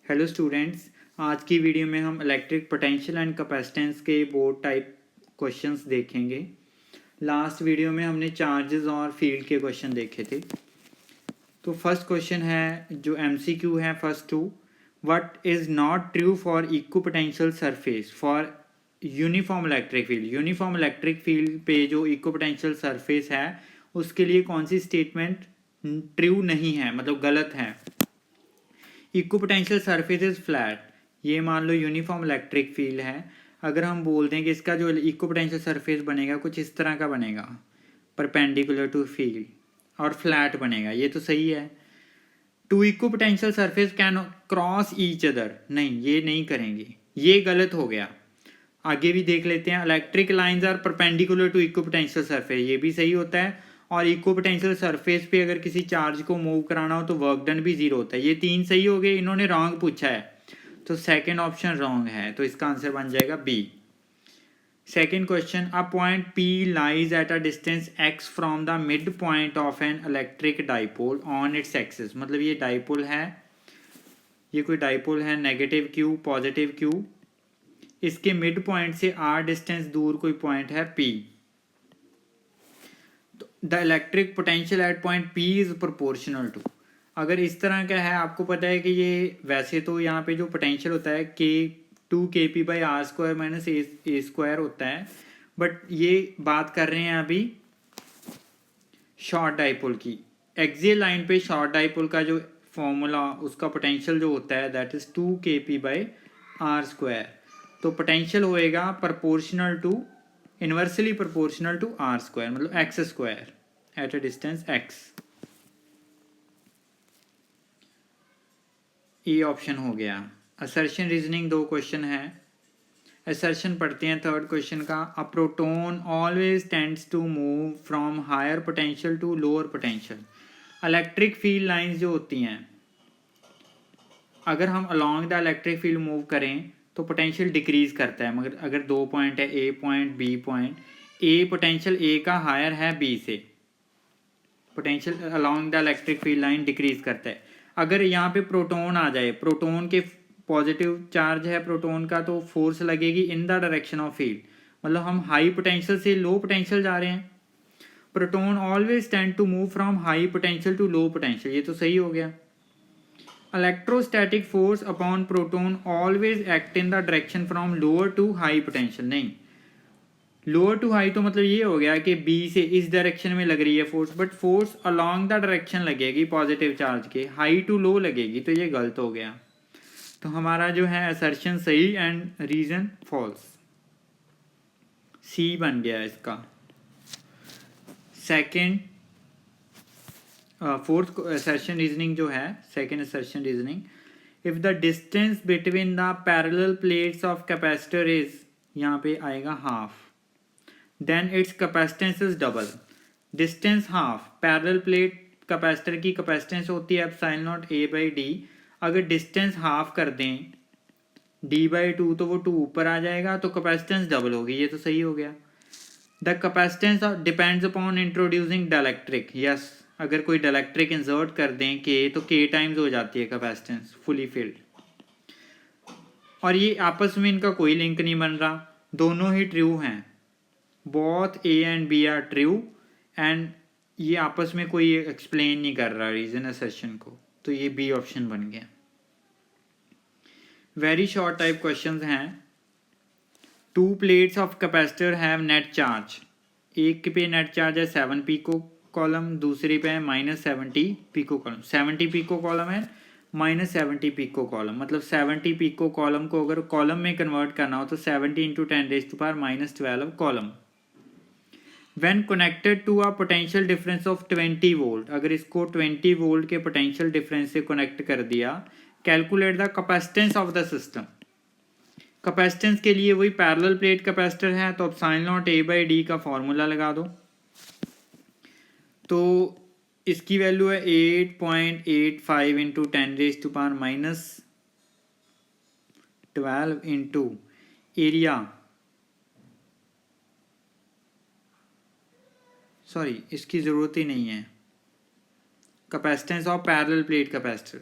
Hello students, आज की video में हम इलेक्ट्रिक पोटेंशियल एंड कैपेसिटेंस के बोर्ड टाइप क्वेश्चंस देखेंगे। लास्ट वीडियो में हमने चार्जेस और फील्ड के क्वेश्चन देखे थे। तो फर्स्ट क्वेश्चन है जो एमसीक्यू है first two, what is not true for equipotential surface for uniform electric field. Uniform electric field पे जो इक्विपोटेंशियल सरफेस है उसके लिए कौन सी स्टेटमेंट ट्रू नहीं है, मतलब गलत है। इक्विपोटेंशियल सरफेस इज फ्लैट, ये मान लो यूनिफॉर्म इलेक्ट्रिक फील्ड है। अगर हम बोल दें कि इसका जो इक्विपोटेंशियल सरफेस बनेगा कुछ इस तरह का बनेगा, परपेंडिकुलर टू फील्ड और फ्लैट बनेगा, ये तो सही है। Two equipotential surface can cross each other, नहीं ये नहीं करेंगे, ये गलत हो गया। आगे भी देख लेते हैं, electric lines are perpendicular to equipotential surface, ये भी सही होता है। और इक्विपोटेंशियल सरफेस पे अगर किसी चार्ज को मूव कराना हो तो वर्क डन भी जीरो होता है। ये तीन सही हो गए, इन्होंने रॉन्ग पूछा है तो सेकंड ऑप्शन रॉन्ग है, तो इसका आंसर बन जाएगा B. Second question, a point P lies at a distance x from the mid point of an electric dipole on its axis. मतलब ये डाइपोल है, ये कोई डाइपोल है, नेगेटिव क्यू पॉजिटिव क्यू, इसके मिड पॉइंट से r डिस्टेंस दूर कोई पॉइंट है P। The electric potential at point P is proportional to. अगर इस तरह का है, आपको पता है कि ये वैसे तो यहाँ पे जो पोटेंशियल होता है K2 Kp/r² minus A square होता है, बट ये बात कर रहे हैं अभी शॉर्ट डाइपोल की। एक्सियल लाइन पे शॉर्ट डाइपोल का जो फॉर्मूला, उसका पोटेंशियल जो होता है दैट इज 2Kp/r²। तो पोटेंशियल होएगा proportional to, inversely proportional to r², मतलब x² at a distance x। ये ऑप्शन हो गया। असर्शन रीजनिंग दो क्वेश्चन है, असर्शन पढ़ते हैं थर्ड क्वेश्चन का। A proton always tends to move from higher potential to lower potential. Electric field lines जो होती हैं, अगर हम along the electric field move करें तो पोटेंशियल डिक्रीज करता है। मगर अगर दो पॉइंट है, ए पॉइंट बी पॉइंट, ए पोटेंशियल ए का हायर है बी से, potential along the electric field line decrease करता है। अगर यहाँ पे प्रोटोन आ जाए, प्रोटोन के पॉजिटिव चार्ज है प्रोटोन का, तो फोर्स लगेगी इन द डायरेक्शन ऑफ फील्ड, मतलब हम हाई पोटेंशियल से लो पोटेंशियल जा रहे हैं। Proton always tend to move from high potential to low potential, ये तो सही हो गया। Electrostatic force upon proton always act in the direction from lower to high potential, नहीं, लोअर टू हाई तो मतलब ये हो गया कि बी से इस डायरेक्शन में लग रही है force, but force along the direction लगेगी पॉजिटिव चार्ज के, हाई टू लो लगेगी, तो ये गलत हो गया। तो हमारा जो है असर्शन सही एंड रीजन फॉल्स, सी बन गया इसका। सेकंड फोर्थ असर्शन रीजनिंग जो है, second assertion reasoning, if the distance between the parallel plates of capacitor is, यहाँ पे आएगा half, then its capacitance is double. Distance half, parallel plate capacitor की capacitance होती है एप्सिलॉन नॉट A/d, अगर distance half कर दें d/2 तो वो 2 ऊपर आ जाएगा, तो कैपेसिटेंस डबल होगी, ये तो सही हो गया। The capacitance depends upon introducing dielectric, yes, अगर कोई डाइलेक्ट्रिक इंसर्ट कर दें K तो K टाइम्स हो जाती है कैपेसिटेंस फुली फिल्ड। और ये आपस में इनका कोई लिंक नहीं बन रहा, दोनों ही ट्रू हैं, both A and B are true, and ये आपस में कोई एक्सप्लेन नहीं कर रहा रीजन असर्शन को, तो ये बी ऑप्शन बन गया। वेरी शॉर्ट टाइप क्वेश्चंस हैं। To plates of capacitor have net charge, एक पे नेट चार्ज है 7 पिको कॉलम, दूसरी पे है -70 पिको कॉलम। 70 पिको कॉलम है, -70 पिको कॉलम, मतलब 70 पिको कॉलम को अगर कॉलम में कन्वर्ट करना हो तो 70 × 10⁻⁻12 column. When connected to a potential difference of 20 volt, अगर इसको 20 वोल्ट के पोटेंशियल डिफरेंस से कनेक्ट कर दिया, calculate the capacitance of the system. Capacitance के लिए वही पैरेलल प्लेट कैपेसिटर है, तो एप्सिलॉन नॉट A/d का फॉर्मूला लगा दो, तो इसकी वैल्यू है 8.85 × 10⁻12 इंटू एरिया, सॉरी इसकी ज़रूरत ही नहीं है, capacitance of parallel plate capacitor,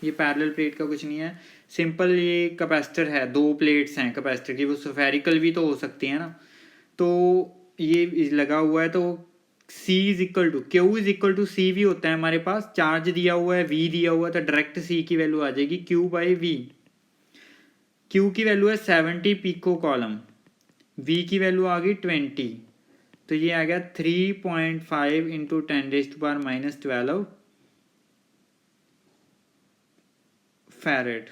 ये पैरेलल प्लेट का कुछ नहीं है, सिंपल ये कैपेसिटर है, 2 प्लेट्स हैं कैपेसिटर की, वो स्फेरिकल भी तो हो सकती है ना। तो ये लगा हुआ है, तो C is equal to Q is equal to C V होता है हमारे पास, चार्ज दिया हुआ है, V दिया हुआ है, तो डायरेक्ट C की वैल्यू आ जाएगी Q/V। Q की वैल्यू है 70 पिको कॉलम, V की वैल्यू आ गई 20, तो ये आ गया 3.5 इंटू 10⁻⁻12 फैरेड,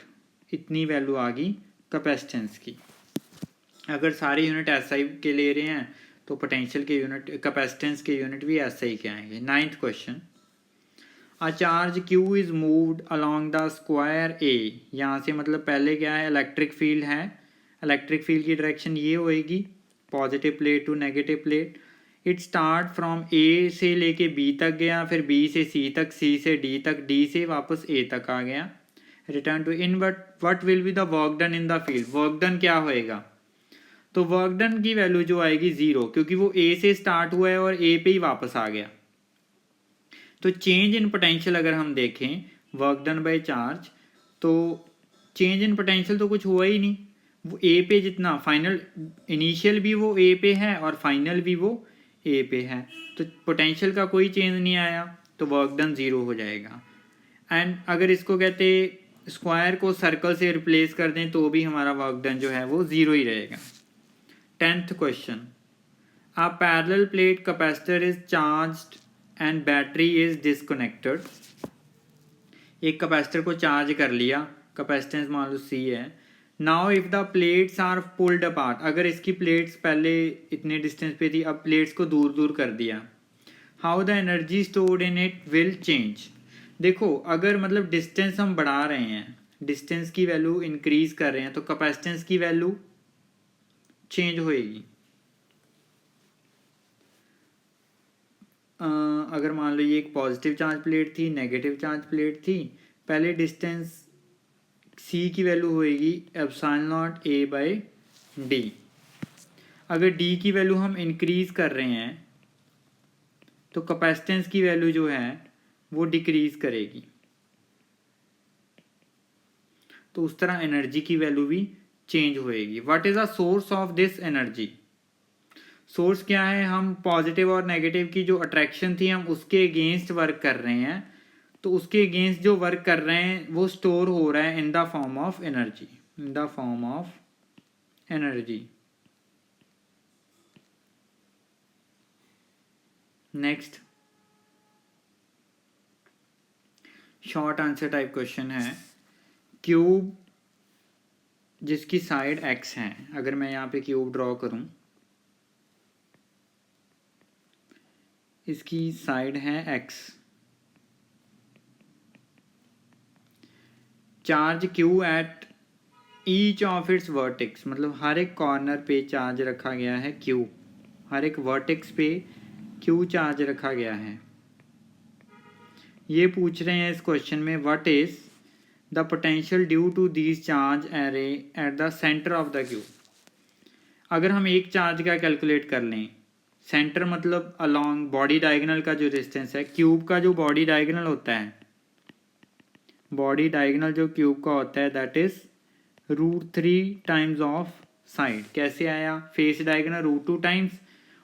इतनी वैल्यू आ गई कैपेसिटेंस की। अगर सारे यूनिट एसआई के ले रहे हैं तो पोटेंशियल के यूनिट, कैपेसिटेंस के यूनिट भी एसआई के आएंगे। 9th question, a charge Q is moved along the square A, यहाँ से मतलब पहले क्या है, इलेक्ट्रिक फील्ड है, इलेक्ट्रिक फील्ड की डायरेक्शन ये होएगी positive plate to negative plate. It start from A से लेके बी तक गया, फिर बी से सी तक, सी से डी तक, डी से वापस ए तक आ गया, return to in. What will be the work done in the field, work done क्या होएगा, तो वर्क डन की वैल्यू जो आएगी 0, क्योंकि वो ए से स्टार्ट हुआ है और ए पे ही वापस आ गया। तो चेंज इन पोटेंशियल अगर हम देखें वर्क डन बाय चार्ज, तो चेंज इन पोटेंशियल तो कुछ हुआ ही नहीं, वो ए पे जितना फाइनल, इनिशियल भी वो ए पे है और फाइनल भी वो ए पे है, तो पोटेंशियल का कोई चेंज नहीं आया, तो वर्क डन 0 हो जाएगा। एंड अगर इसको कहते स्क्वायर को सर्कल से रिप्लेस कर दें तो भी हमारा वर्क डन जो है वो 0 ही रहेगा। 10th question, a parallel plate capacitor is charged and battery is disconnected. एक कैपेसिटर को चार्ज कर लिया, कैपेसिटेंस मान लो C है। Now if the plates are pulled apart, अगर इसकी प्लेट्स पहले इतने डिस्टेंस पे थी, अब प्लेट्स को दूर दूर कर दिया, how the energy stored in it will change. देखो अगर मतलब डिस्टेंस हम बढ़ा रहे हैं, डिस्टेंस की वैल्यू इंक्रीज कर रहे हैं, तो कैपेसिटेंस की वैल्यू चेंज होएगी। अगर मान लो ये एक पॉजिटिव चार्ज प्लेट थी, नेगेटिव चार्ज प्लेट थी, पहले डिस्टेंस C की वैल्यू होएगी ε0A/d। अगर D की वैल्यू हम इंक्रीज कर रहे हैं तो कैपेसिटेंस की वैल्यू जो है वो डिक्रीज करेगी, तो उस तरह एनर्जी की वैल्यू भी चेंज होएगी। What is the source of this energy, source क्या है, हम पॉजिटिव और नेगेटिव की जो अट्रैक्शन थी हम उसके अगेंस्ट वर्क कर रहे हैं, तो उसके अगेंस्ट जो वर्क कर रहे हैं वो स्टोर हो रहा है in the form of energy, in the form of energy. Next short answer type question है, क्यूब जिसकी साइड x है, अगर मैं यहाँ पे क्यूब ड्रॉ करूं, इसकी साइड है x, charge Q at each of its vertex, मतलब हर एक कॉर्नर पे चार्ज रखा गया है Q, हर एक वर्टेक्स पे Q चार्ज रखा गया है। ये पूछ रहे हैं इस क्वेश्चन में, what is the potential due to these charge array at the centre of the cube. अगर हम एक चार्ज का कैलकुलेट कर लें, सेंटर मतलब अलोंग बॉडी डायगोनल का जो डिस्टेंस है, क्यूब का जो बॉडी डायगोनल होता है, बॉडी डायगोनल जो क्यूब का होता है that is √3 times of side. कैसे आया, फेस डायगोनल √2 टाइम्स,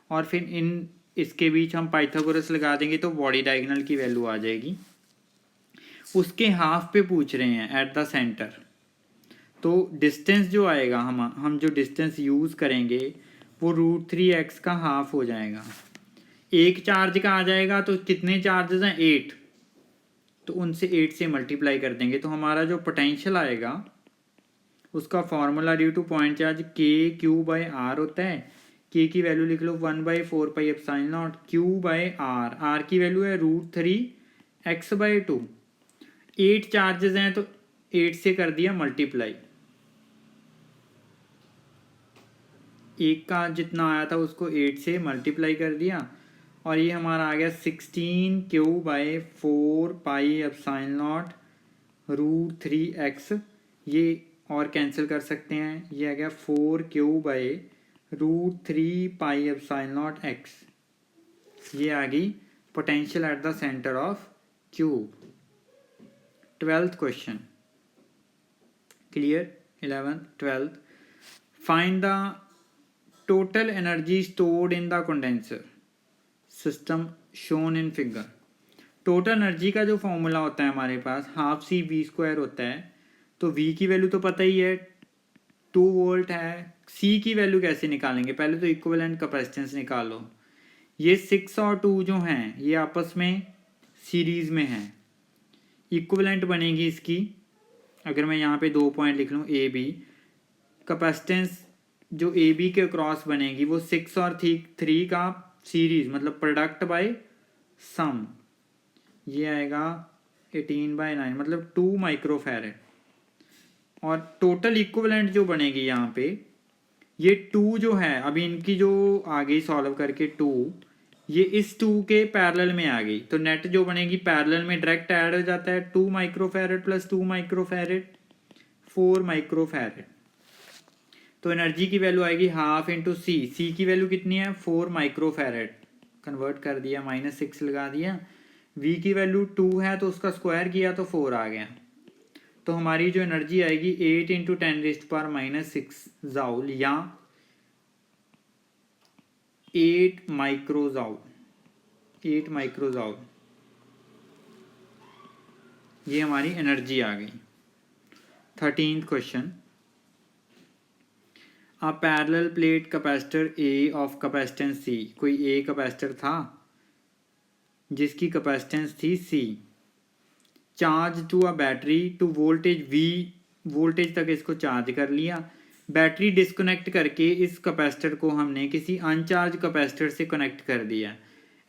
और फिर इन इसके बीच हम पाइथागोरस लगा देंगे तो बॉडी डायगोनल की वैल्यू आ जाएगी। उसके हाफ पे पूछ रहे हैं एट द सेंटर, तो डिस्टेंस जो आएगा हम जो डिस्टेंस यूज़ करेंगे वो √3x का हाफ हो जाएगा। एक चार्ज का आ जाएगा तो कितने चार्जेस हैं, 8, तो उनसे 8 से मल्टीप्लाई कर देंगे, तो हमारा जो पोटेंशियल आएगा उसका formula due two point charge KQ/R होता है। K की वैल्यू लिख लो 1/4πε0 Q/R, R की वैल्यू है √3x/2, 8 चार्जेस हैं तो 8 से कर दिया मल्टीप्लाई, एक का जितना आया था उसको 8 से मल्टीप्लाई कर दिया, और ये हमारा आ गया 16Q/4πε0 √3x, ये और कैंसिल कर सकते हैं, ये आ गया 4Q/√3πε0x, ये आ गई potential at the centre of cube. 12th question, clear? 11th 12th, find the total energy stored in the condenser system shown in figure. Total energy का जो फॉर्मूला होता है हमारे पास हाफ सी वी स्क्वायर होता है, तो वी की value तो पता ही है 2 वोल्ट है। सी की वैल्यू कैसे निकालेंगे? पहले तो इक्विवेलेंट कैपेसिटेंस निकालो। ये 6 और 2 जो हैं ये आपस में सीरीज में हैं, इक्विवेलेंट बनेगी इसकी। अगर मैं यहाँ पे 2 पॉइंट लिख लूँ ए बी, कैपेसिटेंस जो ए बी के क्रॉस बनेगी वो 6 और 3 का सीरीज मतलब प्रोडक्ट बाय सम, ये आएगा 18/9 मतलब 2 माइक्रोफैरेड। और टोटल इक्विवेलेंट जो बनेगी यहाँ पे ये 2 जो है, अभी इनकी जो आ गई सॉल्व करके 2, ये इस 2 के पैरेलल में आ गई, तो नेट जो बनेगी पैरेलल में डायरेक्ट ऐड हो जाता है 2 माइक्रोफैरेड प्लस 2 माइक्रोफैरेड 4 माइक्रोफैरेड। तो एनर्जी की वैल्यू आएगी हाफ इंटू सी की वैल्यू कितनी है 4 माइक्रोफैरेड, कन्वर्ट कर दिया -6 लगा दिया। वी की वैल्यू 2 है तो उसका स्क्वायर किया तो 4 आ गया। तो हमारी जो एनर्जी आएगी 8 इंटू 10⁻⁻6 जाउल या 8 माइक्रोजाउल, 8 माइक्रोजाउल, ये हमारी एनर्जी आ गई। 13th question, a parallel plate capacitor A of capacitance C, कोई ए कैपेसिटर था जिसकी कैपेसिटेंस थी C, charge to a battery to voltage V, voltage तक इसको चार्ज कर लिया। बैटरी डिस्कनेक्ट करके इस कैपेसिटर को हमने किसी अनचार्ज कैपेसिटर से कनेक्ट कर दिया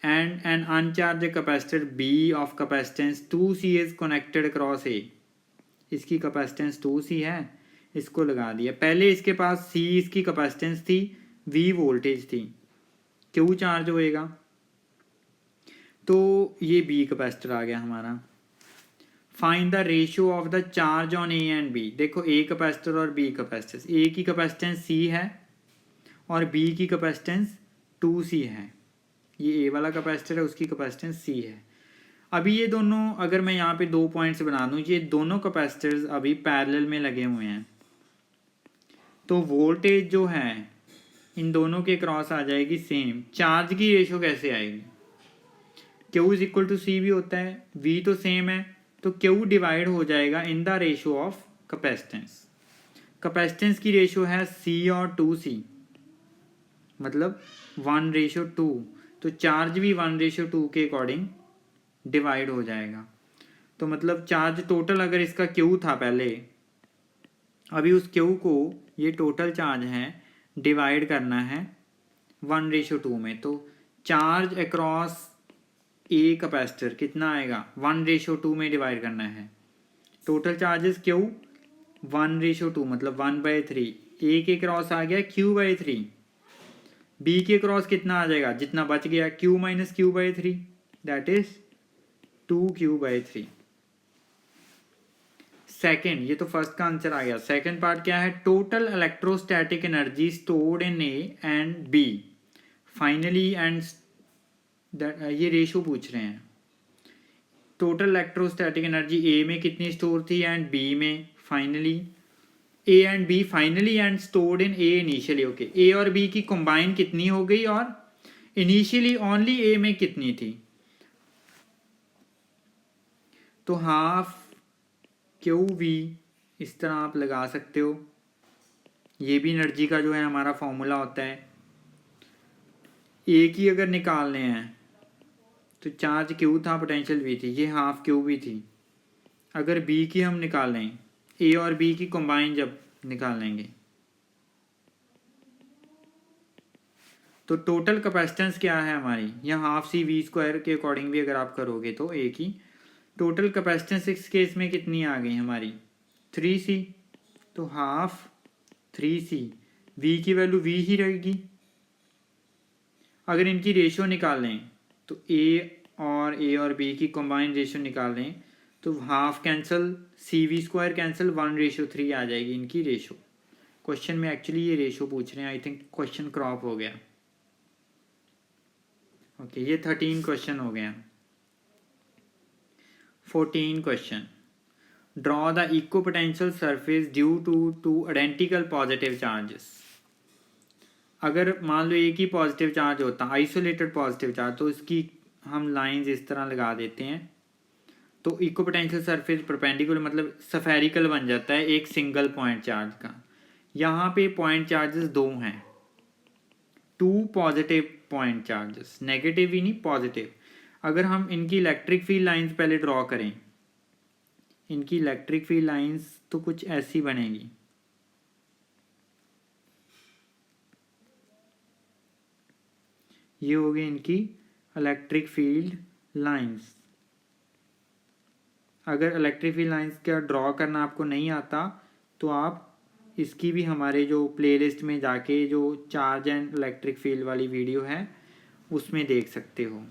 and an uncharged capacitor B of capacitance 2C is connected across A, इसकी कैपेसिटेंस 2C है, इसको लगा दिया। पहले इसके पास C इसकी कैपेसिटेंस थी, V वोल्टेज थी, Q चार्ज होएगा, तो ये B कैपेसिटर आ गया हमारा। Find the ratio of the charge on A and B. देखो ए कैपेसिटर और बी कैपेसिटेंस, ए की कैपेसिटेंस C है और B की कैपेसिटेंस 2C है, ये ए वाला कैपेसिटर है उसकी कैपेसिटेंस C है। अभी ये दोनों अगर मैं यहाँ पे 2 पॉइंट्स बना दूँ, ये दोनों कैपेसिटर्स अभी पैरेलल में लगे हुए हैं, तो वोल्टेज जो है इन दोनों के क्रॉस आ जाएगी सेम। चार्ज की रेशियो कैसे आएगी? Q इज इक्वल टू सी भी होता है, V तो सेम है, तो Q डिवाइड हो जाएगा in the ratio of capacitance. Capacitance की रेशियो है C और 2C मतलब 1:2, तो चार्ज भी 1:2 के अकॉर्डिंग डिवाइड हो जाएगा। तो मतलब चार्ज टोटल अगर इसका Q था पहले, अभी उस Q को ये टोटल चार्ज है डिवाइड करना है 1:2 में, तो चार्ज अक्रॉस ए कैपेसिटर कितना आएगा 1:2 में डिवाइड करना है। टोटल चार्जेस Q 1:2 मतलब 1/3, ए के क्रॉस आ गया Q/3, बी के क्रॉस कितना आ जाएगा जितना बच गया Q - Q/3 that is 2Q/3। Second, ये तो फर्स्ट का आंसर आ गया। सेकेंड पार्ट क्या है? Total electrostatic energy stored in A and B finally and, ये रेशो पूछ रहे हैं। टोटल इलेक्ट्रोस्टैटिक एनर्जी ए में कितनी स्टोर थी एंड बी में finally, A and B finally and stored in A initially. Okay, A और बी की कंबाइन कितनी हो गई और इनिशियली ओनली ए में कितनी थी? तो हाफ QV इस तरह आप लगा सकते हो। ये भी एनर्जी का जो है हमारा फॉर्मूला होता है। ए की अगर निकालने हैं तो चार्ज Q था, पोटेंशियल V थी, ये हाफ QV थी। अगर B की हम निकालें, A और B की कंबाइन जब निकालेंगे तो टोटल कैपेसिटेंस क्या है हमारी, यहाँ हाफ C V स्क्वायर के अकॉर्डिंग भी अगर आप करोगे तो A की टोटल कैपेसिटेंस इस केस में कितनी आ गई हमारी 3C, तो हाफ 3C, V की वैल्यू V ही रहेगी। अगर इनकी रेशियो निकालें तो A और B की कंबाइन रेशियो निकालें तो half cancel, CV square cancel, 1:3 आ जाएगी इनकी रेशियो। क्वेश्चन में एक्चुअली ये रेशियो पूछ रहे हैं, आई थिंक क्वेश्चन क्रॉप हो गया। ओके, ये 13 क्वेश्चन हो गया। 14 question, draw the equipotential surface due two identical positive charges. अगर मान लो एक ही पॉजिटिव चार्ज होता, आइसोलेटेड पॉजिटिव चार्ज, तो इसकी हम लाइंस इस तरह लगा देते हैं, तो इक्विपोटेंशियल सरफेस परपेंडिकुलर मतलब स्फेरिकल बन जाता है एक सिंगल पॉइंट चार्ज का। यहाँ पे पॉइंट चार्जेस दो हैं, 2 पॉजिटिव पॉइंट चार्जेस, नेगेटिव ही नहीं पॉजिटिव। अगर हम इनकी इलेक्ट्रिक फील्ड लाइंस पहले ड्रॉ करें, इनकी इलेक्ट्रिक फील्ड लाइंस तो कुछ ऐसी बनेगी, ये होगी इनकी इलेक्ट्रिक फील्ड लाइंस। अगर इलेक्ट्रिक फील्ड लाइंस का ड्रॉ करना आपको नहीं आता तो आप इसकी भी हमारे जो प्लेलिस्ट में जाके जो चार्ज एंड इलेक्ट्रिक फील्ड वाली वीडियो है उसमें देख सकते हो।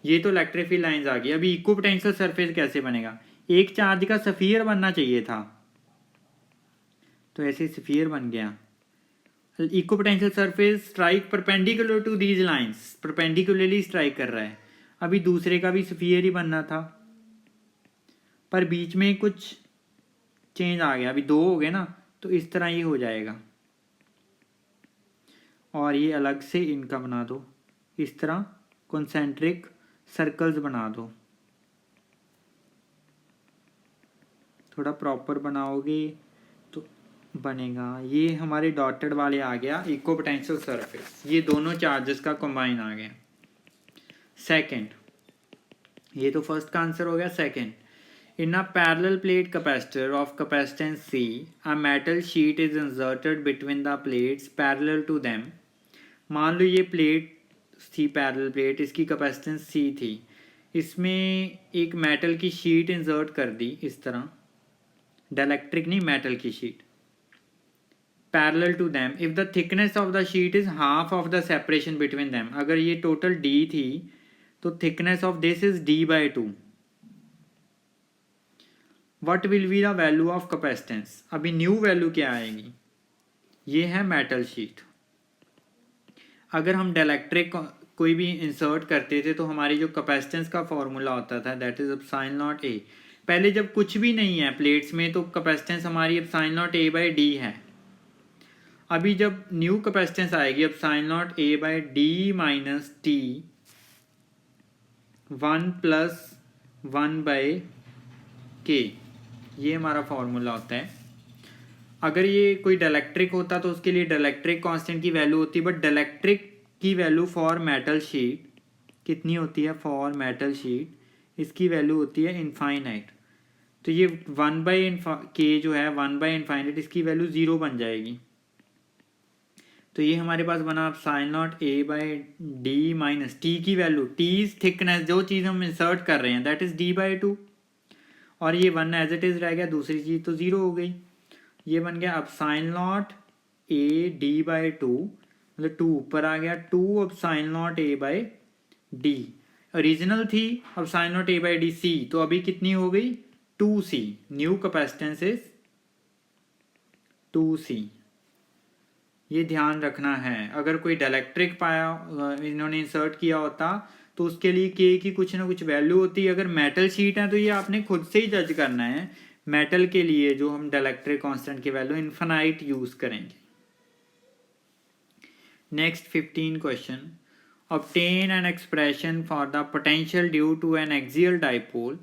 ये तो इलेक्ट्रिक फील्ड लाइंस आ गई। अभी इक्विपोटेंशियल सरफेस कैसे बनेगा? एक चार्ज का स्फीयर बनना चाहिए था, तो ऐसे स्फीयर बन गया। Equipotential surface strike perpendicular to these lines, perpendicularly strike कर रहा है। अभी दूसरे का भी स्फीयर ही बनना था, पर बीच में कुछ चेंज आ गया, अभी दो हो गए ना, तो इस तरह ये हो जाएगा। और ये अलग से इनका बना दो, इस तरह कॉन्सेंट्रिक सर्कल्स बना दो, थोड़ा प्रॉपर बनाओगे तो बनेगा। ये हमारे डॉटेड वाले आ गया इक्विपोटेंशियल सरफेस, ये दोनों चार्जेस का कंबाइन आ गया। सेकंड, ये तो फर्स्ट का आंसर हो गया। Second, in a parallel plate capacitor of capacitance C, a metal sheet is inserted between the plates parallel to them। मान लो ये प्लेट थी, पैरेलल प्लेट, इसकी कैपेसिटेंस C थी, इसमें एक मेटल की शीट इंसर्ट कर दी इस तरह, डाइलेक्ट्रिक नहीं मेटल की sheet, parallel to them if the thickness of the sheet is half of the separation between them. अगर ये टोटल D थी तो thickness of this is D/2। What will be the value of capacitance? अभी new value क्या आएगी? ये है metal sheet. अगर हम डाइलेक्ट्रिक कोई भी इंसर्ट करते थे तो हमारी जो कैपेसिटेंस का फॉर्मूला होता था that is epsilon not a. पहले जब कुछ भी नहीं है प्लेट्स में तो कैपेसिटेंस हमारी एप्सिलॉन नॉट A/D है। अभी जब न्यू कैपेसिटेंस आएगी epsilon not A/D minus T 1 + 1/K, ये हमारा फॉर्मूला होता है। अगर ये कोई डाइलेक्ट्रिक होता तो उसके लिए डाइलेक्ट्रिक कांस्टेंट की वैल्यू होती, बट डाइलेक्ट्रिक की वैल्यू फॉर मेटल शीट कितनी होती है? फॉर मेटल शीट इसकी वैल्यू होती है इनफाइनाइट। तो ये 1/K जो है 1/इनफाइनाइट, इसकी वैल्यू 0 बन जाएगी। तो ये हमारे पास बना epsilon not A/D minus T की वैल्यू, T थिकनेस, जो चीज़ हम इंसर्ट कर रहे हैं दैट इज D/2, और ये 1 एज इट इज रह गया, दूसरी चीज़ तो 0 हो गई। ये बन गया एप्सिलॉन नॉट A/D/2, मतलब 2 ऊपर आ गया, 2 एप्सिलॉन नॉट A/D। ओरिजिनल थी एप्सिलॉन नॉट A/D C, तो अभी कितनी हो गई? 2C। New capacitance is 2C। ये ध्यान रखना है। अगर कोई डाइलेक्ट्रिक पाया इन्होंने इंसर्ट किया होता तो उसके लिए K की कुछ ना कुछ वैल्यू होती है। अगर मेटल शीट है तो ये आपने खुद से ही जज करना है। मेटल के लिए जो हम डाइलेक्ट्रिक कांस्टेंट की वैल्यू इनफाइनाइट यूज करेंगे। Next 15 question, obtain an expression for the potential due to an axial dipole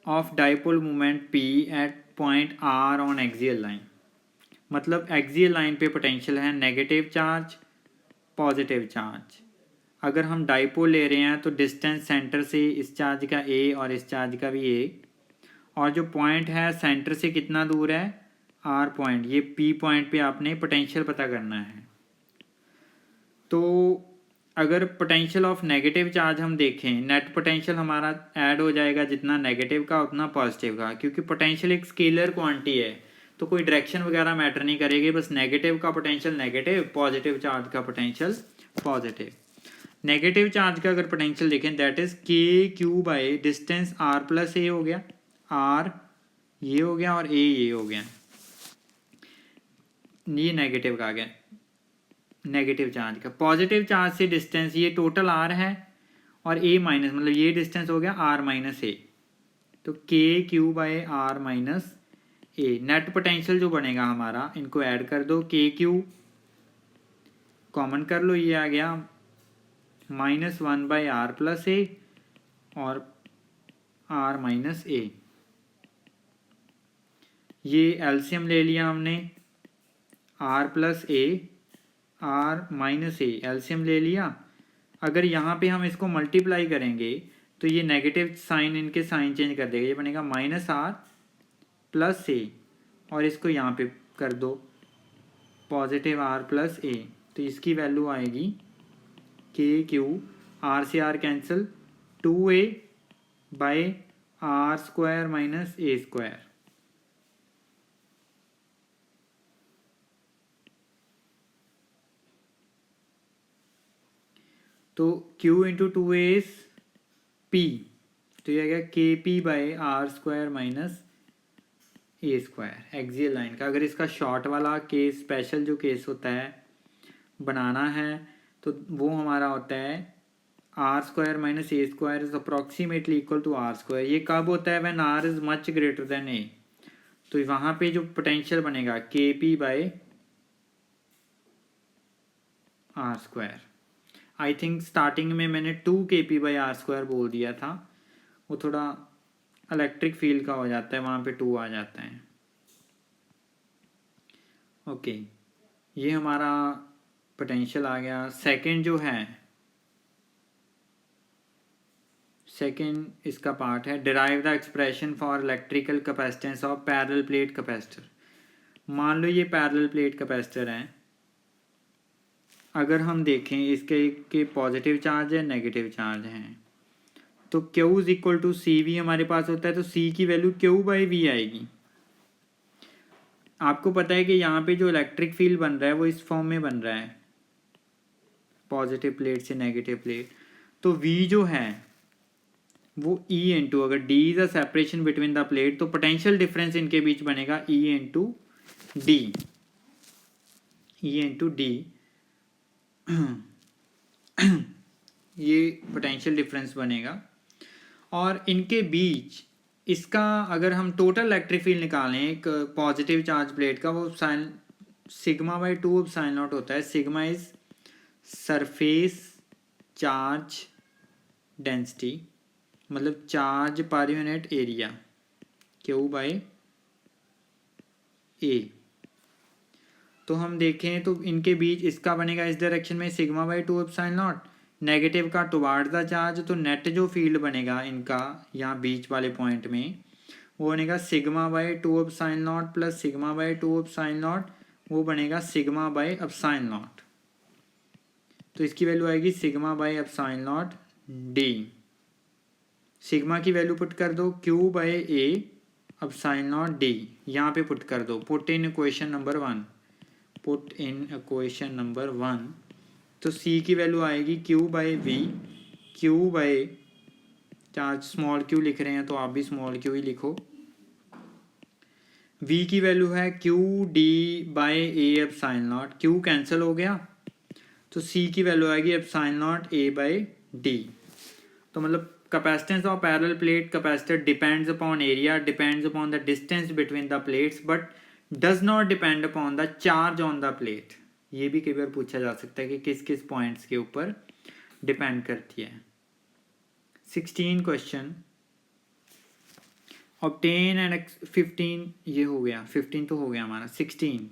of dipole moment P at point R on axial line. मतलब एक्सियल लाइन पे potential है negative charge positive charge. अगर हम dipole ले रहे हैं तो distance centre से इस चार्ज का A और इस चार्ज का भी A, और जो पॉइंट है सेंटर से कितना दूर है? R point. ये P पॉइंट पे आपने पोटेंशियल पता करना है। तो अगर पोटेंशियल ऑफ नेगेटिव चार्ज हम देखें, नेट पोटेंशियल हमारा ऐड हो जाएगा जितना नेगेटिव का उतना पॉजिटिव का, क्योंकि पोटेंशियल एक स्केलर क्वांटिटी है तो कोई डायरेक्शन वगैरह मैटर नहीं करेगी, बस नेगेटिव का पोटेंशियल नेगेटिव, पॉजिटिव चार्ज का पोटेंशियल पॉजिटिव। नेगेटिव चार्ज का अगर पोटेंशियल देखें that is KQ by distance R plus A हो गया, R ये हो गया और A ये हो गया, ये नेगेटिव का आ गया नेगेटिव चार्ज का। पॉजिटिव चार्ज से डिस्टेंस ये टोटल R है और A माइनस, मतलब ये डिस्टेंस हो गया R माइनस A। तो k q by r minus a. Net potential जो बनेगा हमारा, इनको ऐड कर दो, के क्यू कॉमन कर लो, ये आ गया -1/r प्लस ए और r माइनस ए। ये एलसीएम ले लिया हमने, r प्लस ए r माइनस ए, एलसीएम ले लिया। अगर यहाँ पे हम इसको मल्टीप्लाई करेंगे तो ये नेगेटिव साइन, इनके साइन चेंज कर देगा, ये बनेगा -r प्लस ए, और इसको यहाँ पे कर दो पॉजिटिव r प्लस ए। तो इसकी वैल्यू आएगी के क्यू, r से r cancel, 2a by r square minus A square. तो q into 2a is p, तो ये आ गया K P by R square minus A square axial line का। अगर इसका शॉर्ट वाला केस, स्पेशल जो केस होता है बनाना है, तो वो हमारा होता है R square minus A square is approximately equal to R square. ये कब होता है? When R is much greater than A. तो वहाँ पे जो पोटेंशियल बनेगा K P by R square. I think starting में मैंने 2 के पी बाई आर स्क्वायर बोल दिया था, वो थोड़ा इलेक्ट्रिक फील्ड का हो जाता है, वहाँ पे 2 आ जाता है। ओके, ये हमारा पोटेंशियल आ गया। सेकंड जो है, सेकंड इसका पार्ट है derive the expression for electrical capacitance of parallel plate capacitor. मान लो ये पैरेलल प्लेट कैपेसिटर है, अगर हम देखें इसके के पॉजिटिव चार्ज है, नेगेटिव चार्ज हैं, तो Q is equal to C V हमारे पास होता है, तो C की वैल्यू Q बाई वी आएगी। आपको पता है कि यहाँ पे जो इलेक्ट्रिक फील्ड बन रहा है वो इस फॉर्म में बन रहा है, पॉजिटिव प्लेट से नेगेटिव प्लेट। तो V जो है वो E इंटू, अगर D is a separation between the plate, तो पोटेंशियल डिफरेंस इनके बीच बनेगा E into D, E into D. ये पोटेंशियल डिफरेंस बनेगा, और इनके बीच इसका अगर हम टोटल इलेक्ट्रिक फील्ड निकालें एक पॉजिटिव चार्ज प्लेट का, वो sine sigma by 2 sine naught होता है। Sigma is surface charge density, मतलब charge per unit area, Q by A. तो हम देखें तो इनके बीच इसका बनेगा इस डायरेक्शन में sigma by 2 sine naught, negative का टुवार्ड द चार्ज, तो नेट जो फील्ड बनेगा इनका यहाँ बीच वाले पॉइंट में, वो बनेगा sigma by 2 sine naught plus sigma by 2 sine naught, वो बनेगा सिग्मा बाई अपसाइन नॉट। तो इसकी वैल्यू आएगी sigma by epsilon naught D. Sigma की वैल्यू पुट कर दो Q by A epsilon naught D, यहाँ पे पुट कर दो, put in equation number 1, put in equation number 1। तो C की वैल्यू आएगी Q by V, Q by charge small q लिख रहे हैं तो आप भी स्मॉल q ही लिखो। V की वैल्यू है Q D by A epsilon not, Q cancel हो गया, तो C की वैल्यू आएगी epsilon not A by D। तो मतलब capacitance of parallel plate capacitor depends upon area, depends upon the distance between the plates, but does not depend upon the charge on the plate. ये भी कई बार पूछा जा सकता है कि किस किस पॉइंट्स के ऊपर डिपेंड करती है। 16 क्वेश्चन ऑब्टेन एंड 15 ये हो गया, 15 तो हो गया हमारा। 16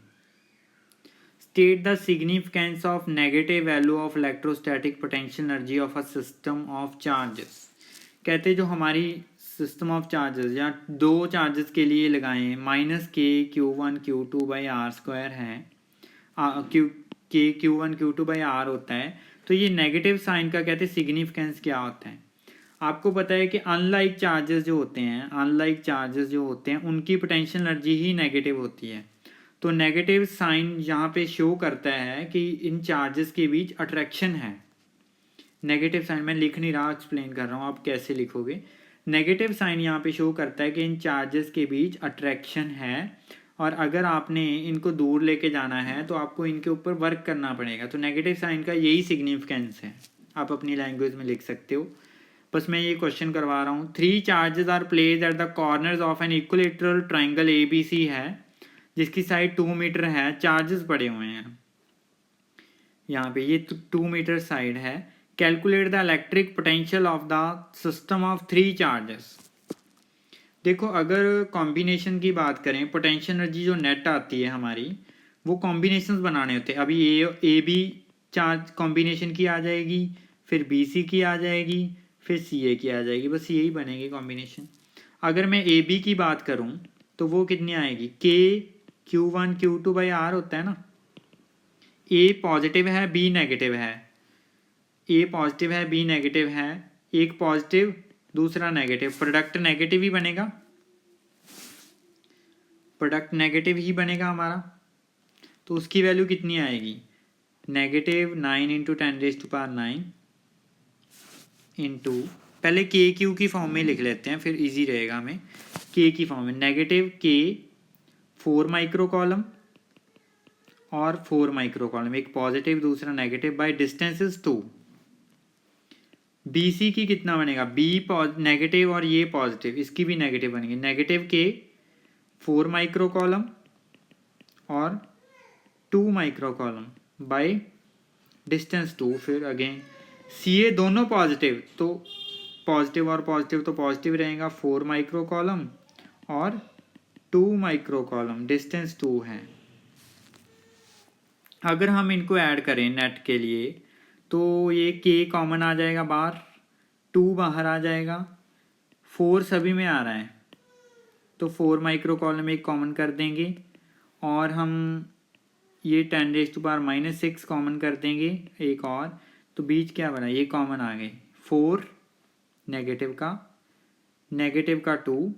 state the significance of negative value of electrostatic potential energy of a system of charges. कहते जो हमारी सिस्टम ऑफ चार्जेस या दो चार्जेस के लिए लगाएं -k q1 q2 by R square है, q1 q2 बाई आर होता है, तो ये नेगेटिव साइन का कहते हैं सिग्निफिकेंस क्या होता है। आपको पता है कि अनलाइक चार्जेस जो होते हैं उनकी पोटेंशियल एनर्जी ही नेगेटिव होती है। तो नेगेटिव साइन यहाँ पे शो करता है कि इन चार्जेस के बीच अट्रैक्शन है। नेगेटिव साइन मैं लिख नहीं रहा, एक्सप्लेन कर रहा हूँ आप कैसे लिखोगे। नेगेटिव साइन यहाँ पे शो करता है कि इन चार्जेस के बीच अट्रैक्शन है, और अगर आपने इनको दूर लेके जाना है तो आपको इनके ऊपर वर्क करना पड़ेगा। तो नेगेटिव साइन का यही सिग्निफिकेंस है, आप अपनी लैंग्वेज में लिख सकते हो बस मैं ये क्वेश्चन करवा रहा हूँ। 3 charges are placed at the corners of an equilateral triangle ABC है जिसकी साइड 2 मीटर है। चार्जेस पड़े हुए हैं यहाँ पे, ये 2 मीटर साइड है। Calculate the electric potential of the system of 3 charges. देखो अगर कॉम्बिनेशन की बात करें, पोटेंशियल एनर्जी जो नेट आती है हमारी, वो कॉम्बिनेशंस बनाने होते हैं। अभी ए बी चार्ज कॉम्बिनेशन की आ जाएगी, फिर BC की आ जाएगी, फिर CA की आ जाएगी, बस यही बनेगी कॉम्बिनेशन। अगर मैं AB की बात करूं तो वो कितनी आएगी, Q1 Q2/R होता है ना। A पॉजिटिव है, B नेगेटिव है, A पॉजिटिव है, B नेगेटिव है, एक पॉजिटिव दूसरा नेगेटिव, प्रोडक्ट नेगेटिव ही बनेगा, प्रोडक्ट नेगेटिव ही बनेगा हमारा। तो उसकी वैल्यू कितनी आएगी, -9 × 10⁹ इंटू, पहले KQ की फॉर्म में लिख लेते हैं फिर इजी रहेगा हमें। K की फॉर्म में -K 4 माइक्रो कॉलम और 4 माइक्रो कॉलम, एक पॉजिटिव दूसरा negative, by distance is 2। BC की कितना बनेगा, B नेगेटिव और ये पॉजिटिव, इसकी भी नेगेटिव बनेगी, -K 4 माइक्रो कॉलम और 2 माइक्रो कॉलम बाय डिस्टेंस 2। फिर अगेन CA दोनों पॉजिटिव, तो पॉजिटिव और पॉजिटिव तो पॉजिटिव रहेगा, 4 माइक्रो कॉलम और 2 माइक्रो कॉलम, डिस्टेंस 2 है। अगर हम इनको ऐड करें नेट के लिए तो ये K कॉमन आ जाएगा बाहर, 2 बाहर आ जाएगा, 4 सभी में आ रहा है तो 4 माइक्रो कॉलम एक कॉमन कर देंगे और हम ये 10⁻⁻6 कॉमन कर देंगे एक और, तो बीच क्या बना, ये कॉमन आ गए, 4 नेगेटिव का 2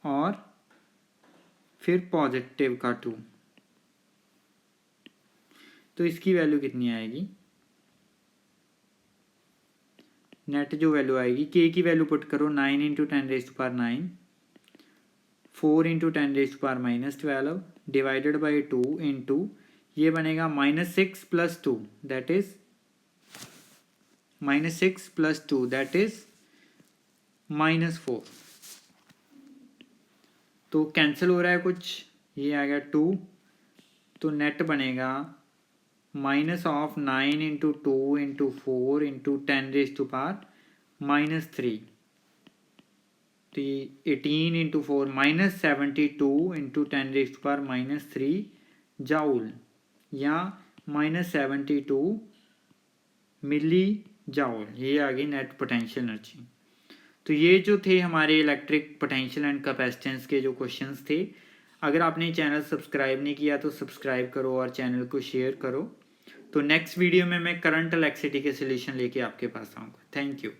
और फिर पॉजिटिव का 2। तो इसकी वैल्यू कितनी आएगी, नेट जो वैल्यू आएगी, K की वैल्यू पुट करो, 9 × 10⁹, 4 × 10⁻12 डिवाइडेड बाई 2 इंटू, ये बनेगा -6 + 2 दैट इज -6 + 2 दैट इज -4। तो कैंसिल हो रहा है कुछ, ये आ गया 2, तो नेट बनेगा -9 × 2 × 4 × 10⁻3, तो 18 × 4 -72 × 10⁻3 जाउल या -72 मिली जाउल, ये आ गई नेट पोटेंशियल एनर्जी। तो ये जो थे हमारे इलेक्ट्रिक पोटेंशियल एंड कैपेसिटेंस के जो क्वेश्चंस थे। अगर आपने चैनल सब्सक्राइब नहीं किया तो सब्सक्राइब करो और चैनल को शेयर करो। तो नेक्स्ट वीडियो में मैं करंट इलेक्ट्रिसिटी के सोल्यूशन लेके आपके पास आऊँगा। Thank you.